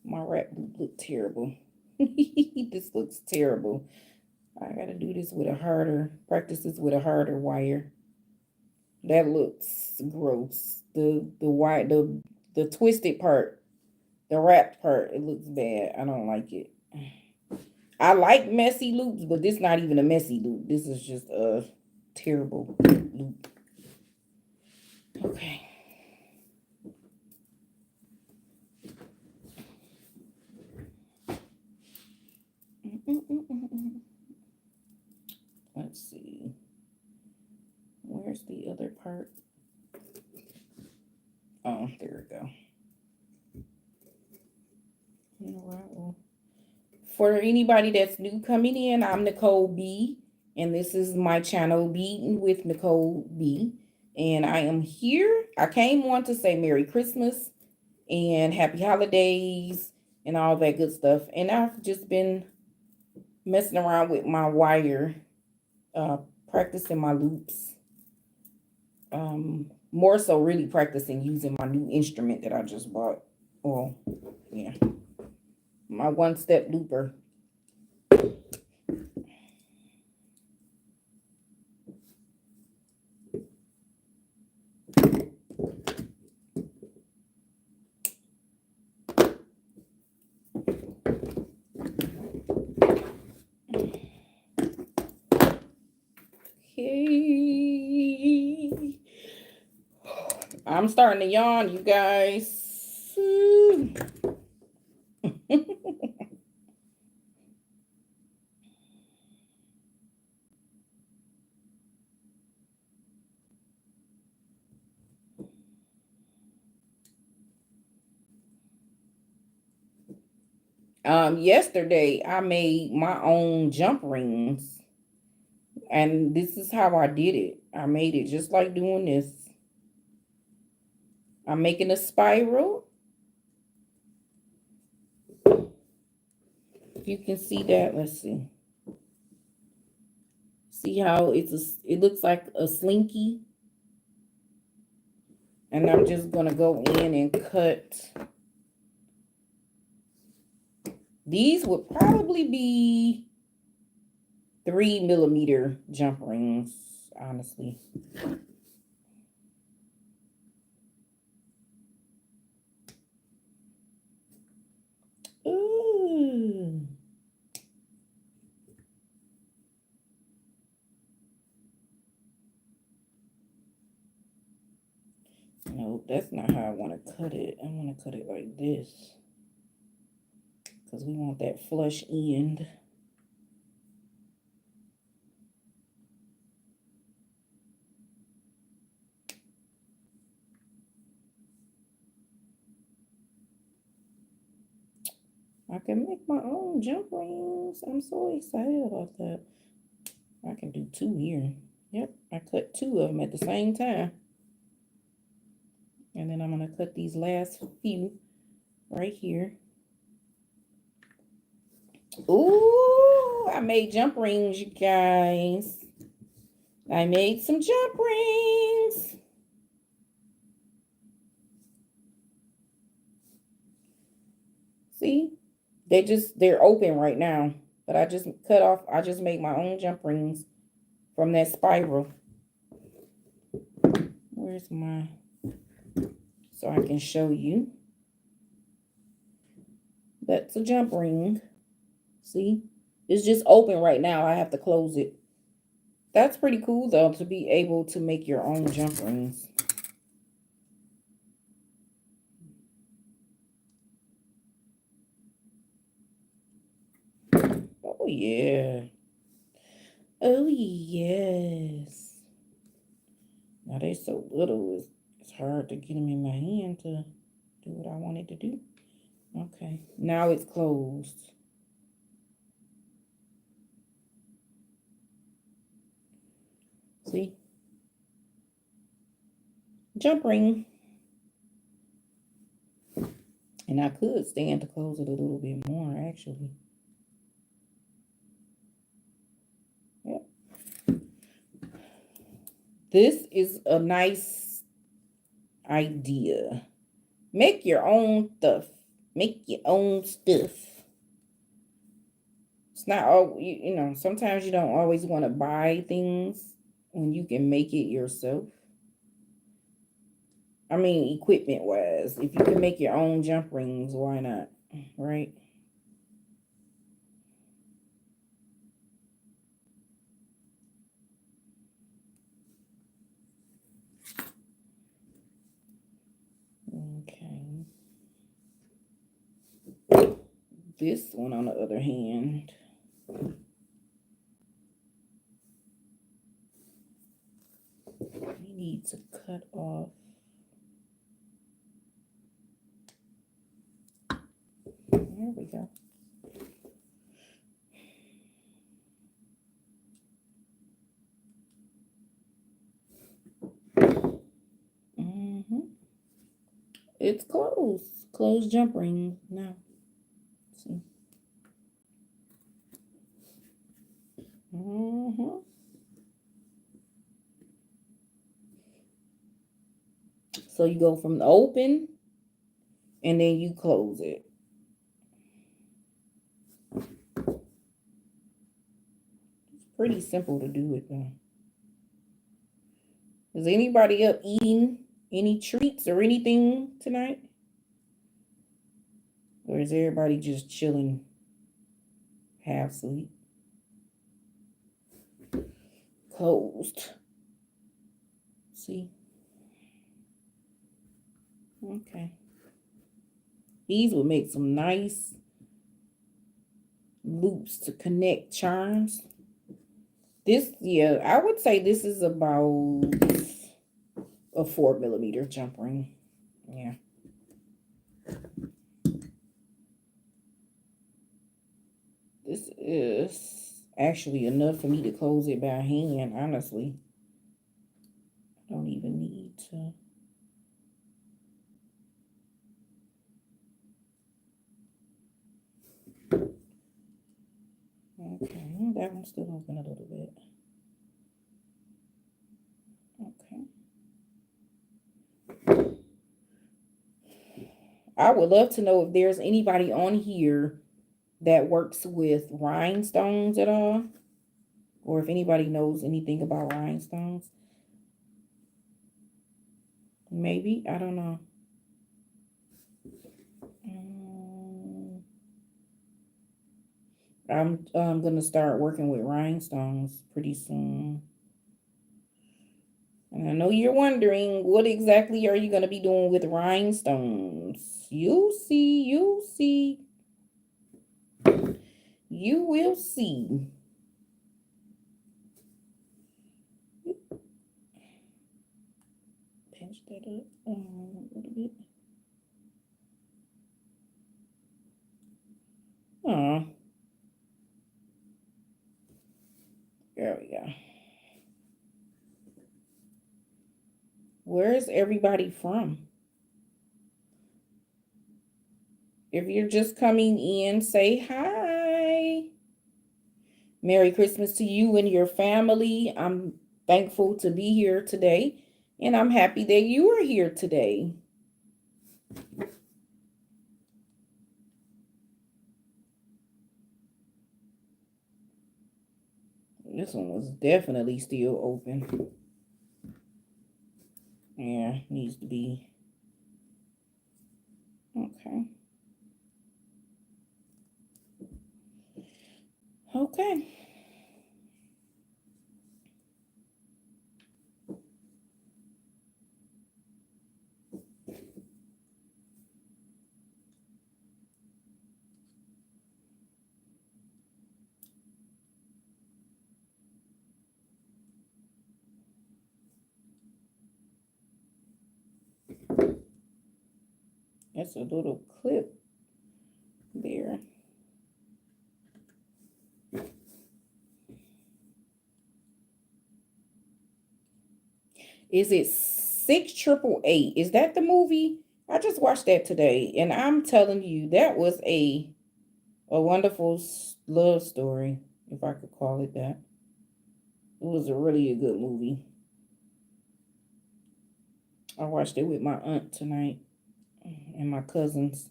My wrap look terrible. This looks terrible. I gotta do this with a harder, practice this with a harder wire. That looks gross. The twisted part, the wrapped part, it looks bad. I don't like it. I like messy loops, but this not even a messy loop. This is just a terrible loop. Okay. Let's see. Where's the other part? Oh, there we go. For anybody that's new coming in, I'm Nicole B, and this is my channel, Bead'n with Nicole B. And I am here. I came on to say Merry Christmas and Happy Holidays and all that good stuff. And I've just been messing around with my wire, practicing my loops. More so really practicing using my new instrument that I just bought. Oh, yeah. My one-step looper. Okay. I'm starting to yawn, you guys. Yesterday I made my own jump rings, and this is how I did it. I made it just like doing this. I'm making a spiral. If you can see that, let's see. See how it looks like a slinky? And I'm just gonna go in and cut. These would probably be 3mm jump rings, honestly. Ooh. No, that's not how I want to cut it. I want to cut it like this, because we want that flush end. I can make my own jump rings. I'm so excited about that. I can do 2 here. Yep, I cut 2 of them at the same time. And then I'm going to cut these last few right here. Ooh, I made jump rings, you guys. I made some jump rings. See? They're open right now. But I just made my own jump rings from that spiral. Where's my, so I can show you. That's a jump ring. See? It's just open right now. I have to close it. That's pretty cool, though, to be able to make your own jump rings. Oh, yeah. Oh, yes. Now, they're so little, it's hard to get them in my hand to do what I wanted to do. Okay. Now it's closed. See? Jump ring. And I could stand to close it a little bit more, actually. Yep. This is a nice idea. Make your own stuff. Make your own stuff. It's not all, you know, sometimes you don't always want to buy things when you can make it yourself. I mean, equipment wise, if you can make your own jump rings, why not? Right? Okay. This one, on the other hand, we need to cut off. There we go. It's closed. Closed jump ring now. See. So you go from the open and then you close it. It's pretty simple to do it though. Is anybody up eating any treats or anything tonight? Or is everybody just chilling, half asleep? Closed. See? Okay. These will make some nice loops to connect charms. This, yeah, I would say this is about a 4mm jump ring. Yeah. is actually enough for me to close it by hand, honestly. I don't even need to. Okay, that one's still open a little bit. Okay. I would love to know if there's anybody on here that works with rhinestones at all, or if anybody knows anything about rhinestones. Maybe, I don't know. I'm gonna start working with rhinestones pretty soon. And I know you're wondering, what exactly are you gonna be doing with rhinestones? You'll see, you'll see. You will see. Pinch that up a little bit. Oh, there we go. Where is everybody from? If you're just coming in, say hi. Merry Christmas to you and your family. I'm thankful to be here today, and I'm happy that you are here today. This one was definitely still open. Yeah, needs to be. Okay. Okay. That's a little clip there. Is it 688? Is that the movie? I just watched that today, and I'm telling you, that was a wonderful love story, if I could call it that. It was really a good movie. I watched it with my aunt tonight and my cousins.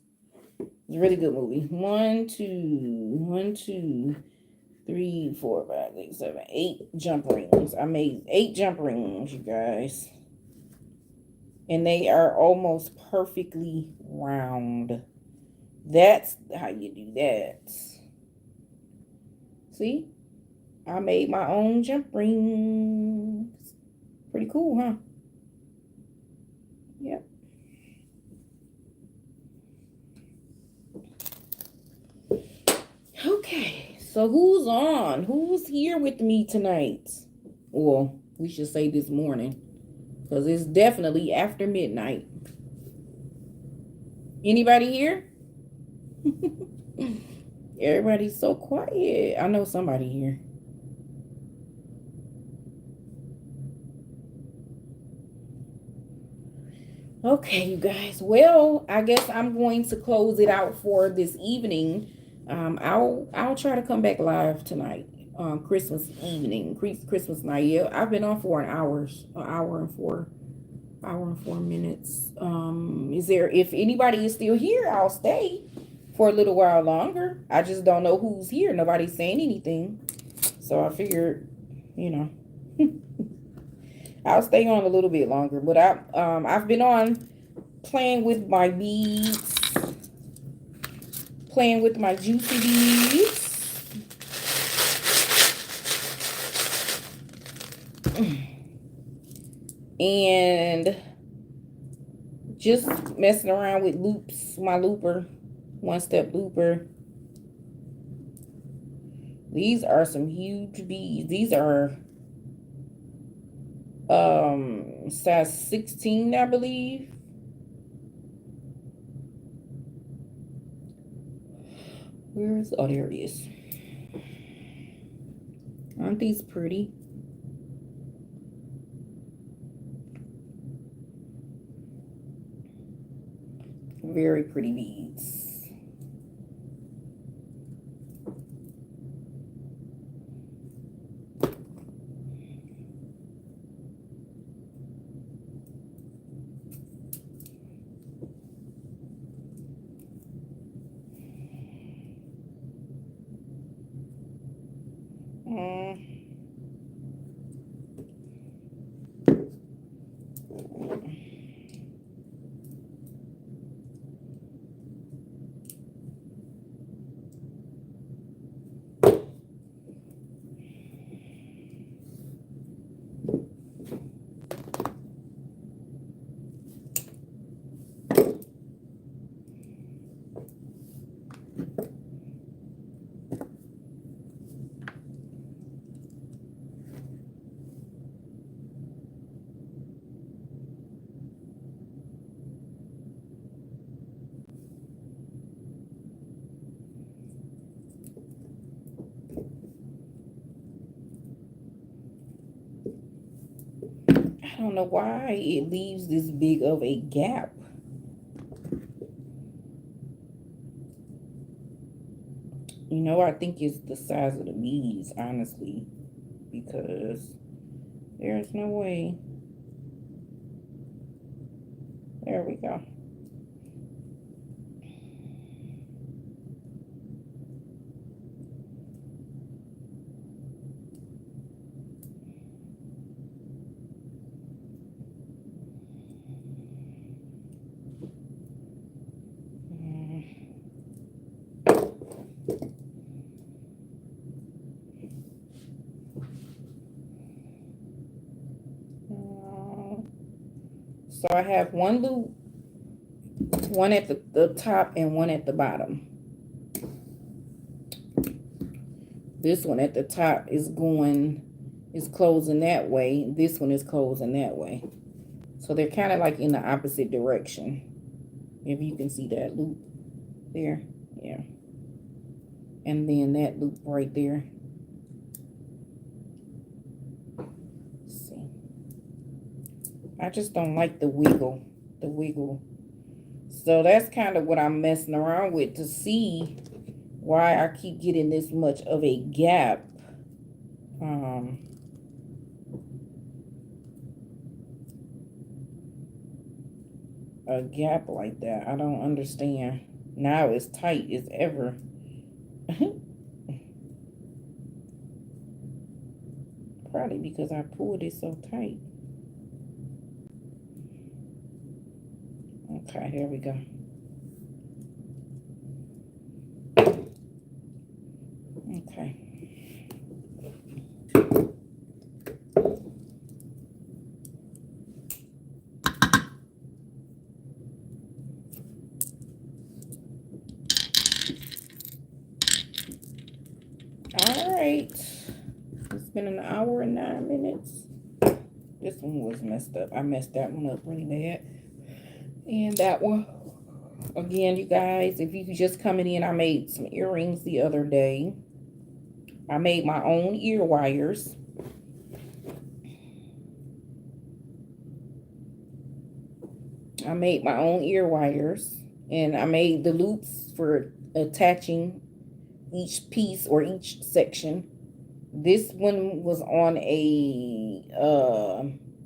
It's a really good movie. 3, 4, 5, 6, 7, 8 jump rings. I made 8 jump rings, you guys. And they are almost perfectly round. That's how you do that. See? I made my own jump rings. Pretty cool, huh? Yep. Okay, so who's on? Who's here with me tonight? Well, we should say this morning, because it's definitely after midnight. Anybody here? Everybody's so quiet. I know somebody here. Okay, you guys. Well, I guess I'm going to close it out for this evening. I'll try to come back live tonight. Christmas evening, Christmas night. Yeah, I've been on for an hour and 4 minutes. Is there? If anybody is still here, I'll stay for a little while longer. I just don't know who's here. Nobody's saying anything, so I figured, you know. I'll stay on a little bit longer, but I've been on playing with my beads, playing with my juicy beads. And just messing around with loops, my looper, one-step looper. These are some huge beads. These are size 16, I believe. Where is, oh, there it is. Aren't these pretty? Very pretty beads. Mm. I don't know why it leaves this big of a gap. You know, I think it's the size of the beads, honestly, because there's no way. There we go. So I have one loop, one at the top and one at the bottom. This one at the top is closing that way. This one is closing that way. So they're kind of like in the opposite direction. If you can see that loop there. Yeah. And then that loop right there. Let's see. I just don't like the wiggle. So that's kind of what I'm messing around with to see why I keep getting this much of a gap. A gap like that. I don't understand. Now it's tight as ever. Probably because I pulled it so tight. Okay, here we go. Okay. All right. It's been an hour and 9 minutes. This one was messed up. I messed that one up really bad. And that one. Again, you guys, if you just coming in, I made some earrings the other day. I made my own ear wires. And I made the loops for attaching each piece or each section. This one was on a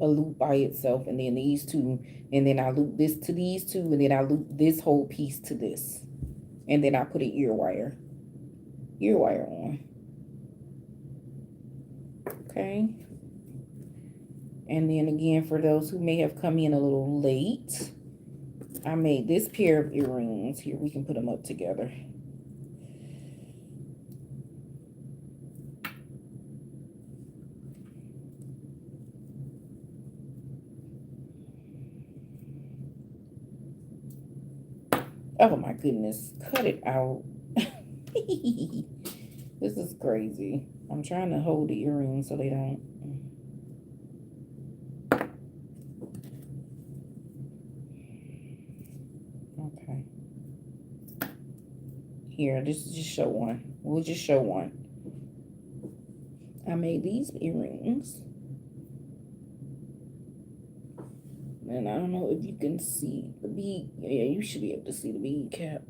loop by itself, and then these two, and then I loop this to these two, and then I loop this whole piece to this, and then I put an ear wire on. Okay. And then again, for those who may have come in a little late, I made this pair of earrings. Here, we can put them up together. Oh my goodness, cut it out. This is crazy. I'm trying to hold the earrings so they don't. Okay. Here, this is just show one. We'll just show one. I made these earrings. And I don't know if you can see the bead. Yeah, you should be able to see the bead cap.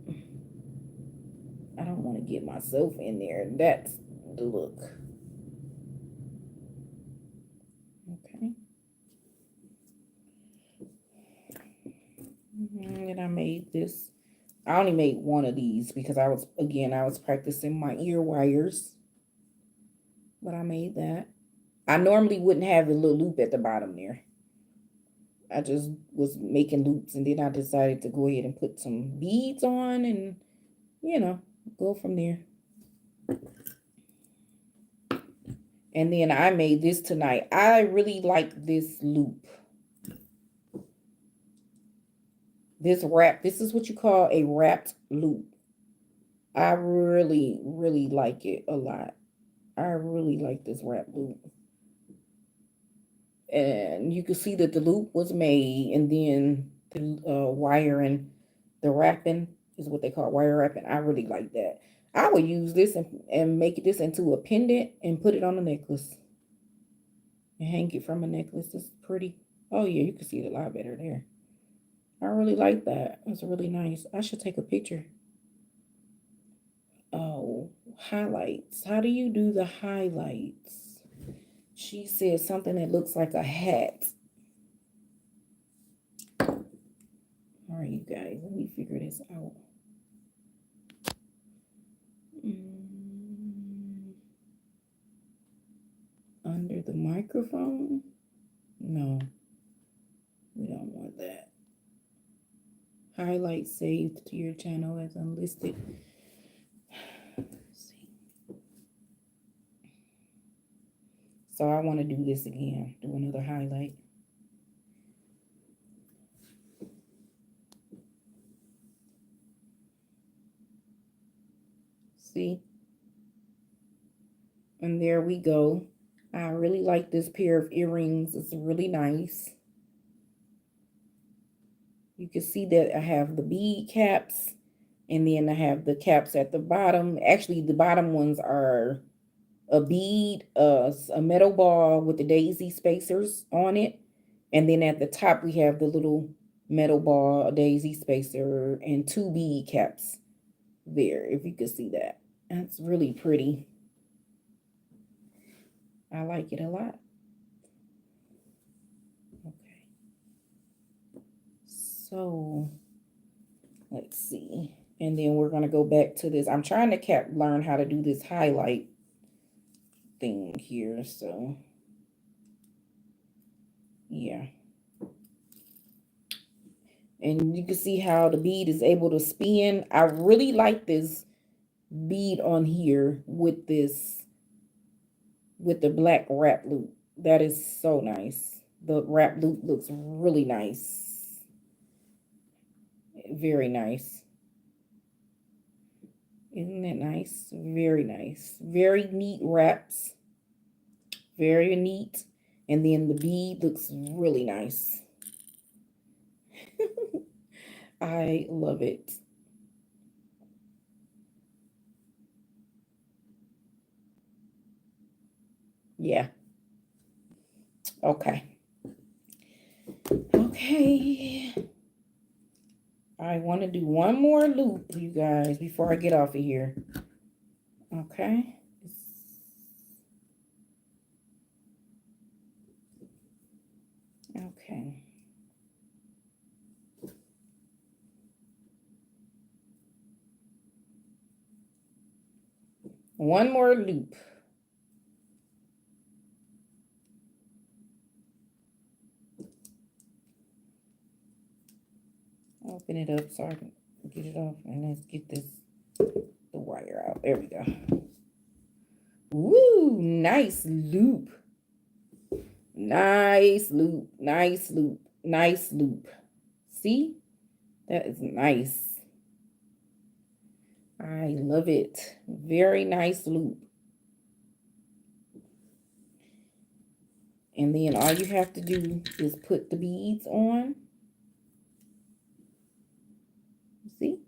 I don't want to get myself in there. That's the look. Okay. And I made this. I only made one of these because I was practicing my ear wires. But I made that. I normally wouldn't have the little loop at the bottom there. I just was making loops, and then I decided to go ahead and put some beads on and, go from there. And then I made this tonight. I really like this loop. This wrap, this is what you call a wrapped loop. I really, really like it a lot. I really like this wrap loop. And you can see that the loop was made, and then the wiring, the wrapping is what they call wire wrapping. I really like that. I would use this and make this into a pendant and put it on a necklace and hang it from a necklace. It's pretty. Oh yeah, you can see it a lot better there. I really like that. It's really nice. I should take a picture. Oh, highlights. How do you do the highlights? She said something that looks like a hat. All right, you guys, let me figure this out. Under the microphone? No, we don't want that. Highlight saved to your channel as unlisted. Let's see. So I want to do this again. Do another highlight. See? And there we go. I really like this pair of earrings. It's really nice. You can see that I have the bead caps, and then I have the caps at the bottom. Actually, the bottom ones are a bead, a metal ball with the daisy spacers on it. And then at the top, we have the little metal ball, a daisy spacer, and 2 bead caps there, if you could see that. That's really pretty. I like it a lot. Okay. So let's see. And then we're going to go back to this. I'm trying to learn how to do this highlight thing here. So yeah. And you can see how the bead is able to spin. I really like this bead on here with the black wrap loop. That is so nice. The wrap loop looks really nice. Very nice. Isn't that nice? Very nice. Very neat wraps. Very neat. And then the bead looks really nice. I love it. Yeah. Okay. Okay. I want to do one more loop, you guys, before I get off of here. Okay. Okay. One more loop. Open it up so I can get it off, and let's get the wire out. There we go. Woo! Nice loop. Nice loop. Nice loop. Nice loop. See? That is nice. I love it. Very nice loop. And then all you have to do is put the beads on. See?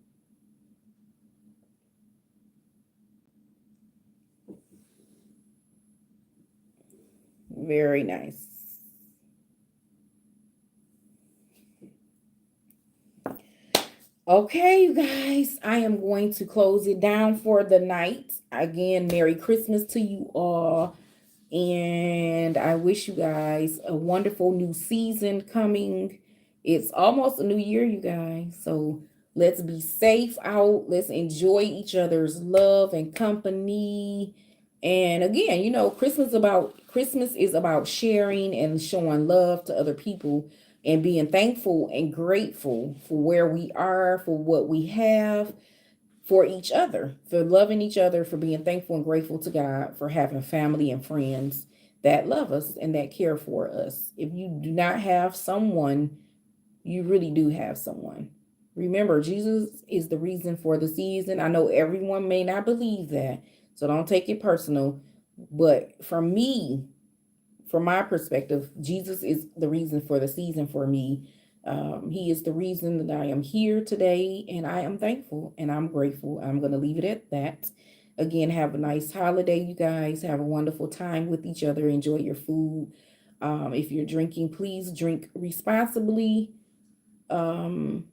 Very nice. Okay, you guys, I am going to close it down for the night. Again, Merry Christmas to you all. And I wish you guys a wonderful new season coming. It's almost a new year, you guys. So let's be safe out. Let's enjoy each other's love and company. And again, Christmas is about sharing and showing love to other people and being thankful and grateful for where we are, for what we have, for each other, for loving each other, for being thankful and grateful to God, for having family and friends that love us and that care for us. If you do not have someone, you really do have someone. Remember, Jesus is the reason for the season. I know everyone may not believe that, so don't take it personal. But for me, from my perspective, Jesus is the reason for the season for me. He is the reason that I am here today, and I am thankful and I'm grateful. I'm going to leave it at that. Again, have a nice holiday, you guys. Have a wonderful time with each other. Enjoy your food. If you're drinking, please drink responsibly. Um,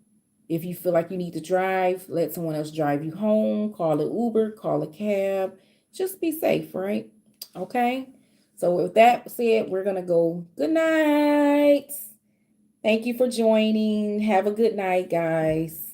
if you feel like you need to drive, let someone else drive you home. Call an Uber, call a cab. Just be safe, right? Okay. So with that said, we're going to go. Good night. Thank you for joining. Have a good night, guys.